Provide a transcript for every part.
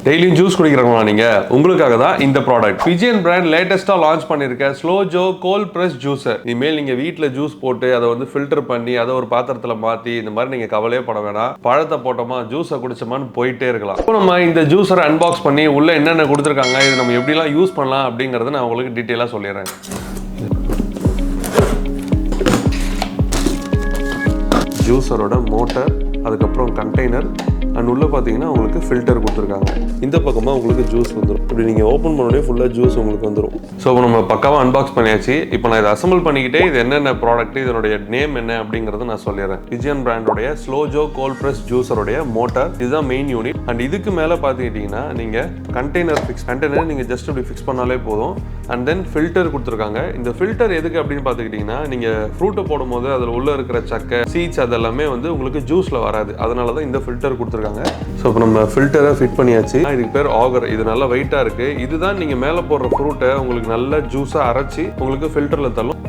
டெய்லியும் ஜூஸ் குடிக்கிறவங்களா நீங்க உங்களுக்காக தான் இந்த ப்ராடக்ட் பிஜியன் பிராண்ட் லேட்டஸ்டா லான்ச் பண்ணிருக்க ஸ்லோ ஜோ கோல்ட் பிரஸ் ஜூஸர். இனிமேல் நீங்க வீட்ல ஜூஸ் போட்டு அதை வந்து ஃபில்டர் பண்ணி அதை ஒரு பாத்திரத்துல மாத்தி இந்த மாதிரி நீங்க கவலையே பட வேணாம். பழத்தை போட்டோமா ஜூஸை குடிச்சோமான்னு போயிட்டே இருக்கலாம். இப்போ நம்ம இந்த ஜூஸரை அன்பாக்ஸ் பண்ணி உள்ள என்னென்ன கொடுத்துருக்காங்க, இது நம்ம எப்படிலாம் யூஸ் பண்ணலாம் அப்படிங்கறத நான் உங்களுக்கு டீட்டெயிலா சொல்லிடுறேன். ஜூஸரோட மோட்டர், அதுக்கப்புறம் கண்டெய்னர் அண்ட் உள்ள பார்த்தீங்கன்னா உங்களுக்கு ஃபில்டர் கொடுத்துருக்காங்க. இந்த பக்கமாக உங்களுக்கு ஜூஸ் வந்துடும். இப்படி நீங்கள் ஓப்பன் பண்ணோடனே ஃபுல்லாக ஜூஸ் உங்களுக்கு வந்துடும். ஸோ நம்ம பக்காவாக அன்பாக்ஸ் பண்ணியாச்சு. இப்போ நான் இதை அசம்பிள் பண்ணிக்கிட்டே இது என்னென்ன ப்ராடக்ட், இதனுடைய நேம் என்ன அப்படிங்கிறத நான் சொல்லிடுறேன். பிஜியன் பிராண்டோடைய ஸ்லோ ஜோ கோல்ட் பிரஸ் ஜூஸருடைய மோட்டார் இதுதான் மெயின் யூனிட். அண்ட் இதுக்கு மேலே பார்த்துக்கிட்டிங்கன்னா நீங்கள் கண்டெய்னர் நீங்கள் ஜஸ்ட் இப்படி ஃபிக்ஸ் பண்ணாலே போதும். அண்ட் தென் ஃபில்டர் கொடுத்துருக்காங்க. இந்த ஃபில்டர் எதுக்கு அப்படின்னு பார்த்துக்கிட்டிங்கன்னா நீங்கள் ஃப்ரூட்டை போடும்போது அதில் உள்ள இருக்கிற சக்கை சீட்ஸ் அதெல்லாமே வந்து உங்களுக்கு ஜூஸில் வராது. அதனால தான் இந்த ஃபில்டர் கொடுத்துருக்காங்க. ஸோ இப்போ நம்ம ஃபில்டரை ஃபிட் பண்ணியாச்சு. இதுக்கு பேர் ஆகர். இது நல்லா வெயிட்டாக இருக்குது. இதுதான் நீங்கள் மேலே போடுற ஃப்ரூட்டை உங்களுக்கு நல்ல ஜூஸாக அரைச்சி உங்களுக்கு ஃபில்டரில் தள்ளும்.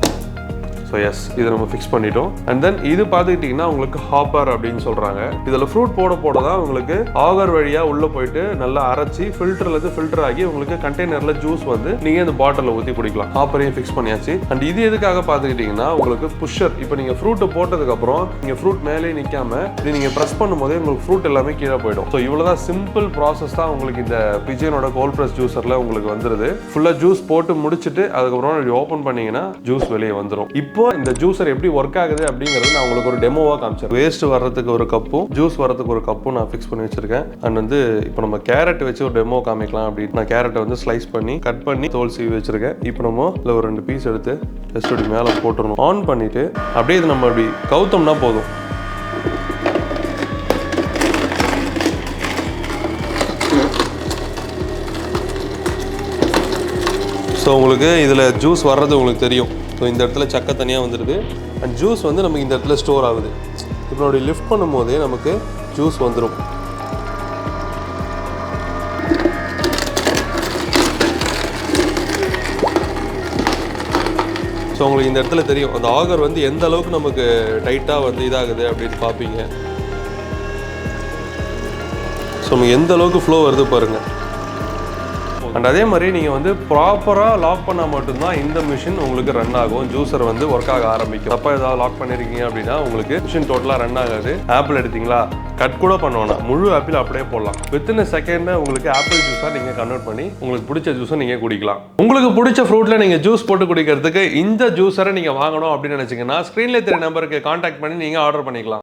ஸோ எஸ், இதை நம்ம ஃபிக்ஸ் பண்ணிட்டோம். அண்ட் தென் இது பார்த்துக்கிட்டிங்கன்னா உங்களுக்கு ஹாப்பர் அப்படின்னு சொல்கிறாங்க. இதில் ஃப்ரூட் போட தான் உங்களுக்கு ஆகர் வழியாக உள்ளே போயிட்டு நல்லா அரைச்சி ஃபில்டர்லேருந்து ஃபில்டர் ஆகி உங்களுக்கு கண்டெய்னரில் ஜூஸ் வந்து நீங்கள் இந்த பாட்டிலில் ஊற்றி குடிக்கலாம். ஹாப்பரையும் ஃபிக்ஸ் பண்ணியாச்சு. அண்ட் இது எதுக்காக பார்த்துக்கிட்டிங்கன்னா உங்களுக்கு புஷர். இப்போ நீங்கள் ஃப்ரூட்டை போட்டதுக்கப்புறம் நீங்கள் ஃப்ரூட் மேலே நிற்காம இது நீங்கள் ப்ரெஸ் பண்ணும்போதே உங்களுக்கு ஃப்ரூட் எல்லாமே கீழே போயிடும். ஸோ இவ்வளோ தான் சிம்பிள் ப்ராசஸ் தான் உங்களுக்கு இந்த பிஜியனோட கோல்ட் பிரஸ் ஜூஸரில் உங்களுக்கு வந்துடுது. ஃபுல்லாக ஜூஸ் போட்டு முடிச்சுட்டு அதுக்கப்புறம் இப்படி ஓப்பன் பண்ணிங்கன்னா ஜூஸ் வெளியே வந்துடும். இப்போ இந்த ஜூஸர் எப்படி ஒர்க் ஆகுது அப்படிங்கிறது நான் உங்களுக்கு ஒரு டெமோவா காமிச்சேன். வேஸ்ட் வர்றதுக்கு ஒரு கப்பும் ஜூஸ் வர்றதுக்கு ஒரு கப்பும் நான் ஃபிக்ஸ் பண்ணி வச்சிருக்கேன். அண்ட் வந்து இப்போ நம்ம கேரட் வச்சு ஒரு டெமோ காமிக்கலாம் அப்படின்னு நான் கேரட்டை வந்து ஸ்லைஸ் பண்ணி கட் பண்ணி தோல் சீவி வச்சிருக்கேன். இப்போ நம்ம இல்லை ஒரு 2 பீஸ் எடுத்து ஜஸ்ட் அப்படி மேலே போட்டுருணும். ஆன் பண்ணிட்டு அப்படியே இது நம்ம அப்படி கவுத்தோம்னா போதும். ஸோ உங்களுக்கு இதில் ஜூஸ் வர்றது உங்களுக்கு தெரியும். ஸோ இந்த இடத்துல சக்கை தனியாக வந்துடுது. அண்ட் ஜூஸ் வந்து நமக்கு இந்த இடத்துல ஸ்டோர் ஆகுது. இப்போ அப்படி லிஃப்ட் பண்ணும் போதே நமக்கு ஜூஸ் வந்துடும். ஸோ உங்களுக்கு இந்த இடத்துல தெரியும் அந்த ஆகர் வந்து எந்த அளவுக்கு நமக்கு டைட்டாக வந்து இதாகுது அப்படின்னு பார்ப்பீங்க. ஸோ நமக்கு எந்த அளவுக்கு ஃப்ளோ வருது பாருங்கள். அண்ட் அதே மாதிரி நீங்கள் வந்து ப்ராப்பராக லாக் பண்ணால் மட்டும்தான் இந்த மிஷின் உங்களுக்கு ரன் ஆகும். ஜூஸர் வந்து ஒர்க் ஆக ஆரம்பிக்கும். அப்போ ஏதாவது லாக் பண்ணியிருக்கீங்க அப்படின்னா உங்களுக்கு மிஷின் டோட்டலாக ரன் ஆகாது. ஆப்பிள் எடுத்தீங்களா, கட் கூட பண்ணுவோம்னா முழு ஆப்பிள் அப்படியே போடலாம். வித்தின் செகண்டில் உங்களுக்கு ஆப்பிள் ஜூஸாக நீங்கள் கன்வெர்ட் பண்ணி உங்களுக்கு பிடிச்ச ஜூஸை நீங்கள் குடிக்கலாம். உங்களுக்கு பிடிச்ச ஃப்ரூட்டில் நீங்கள் ஜூஸ் போட்டு குடிக்கிறதுக்கு இந்த ஜூஸரை நீங்கள் வாங்கணும் அப்படின்னு நினச்சிங்கன்னா ஸ்க்ரீனில் தெரிய நம்பருக்கு கான்டாக்ட் பண்ணி நீங்கள் ஆர்டர் பண்ணிக்கலாம்.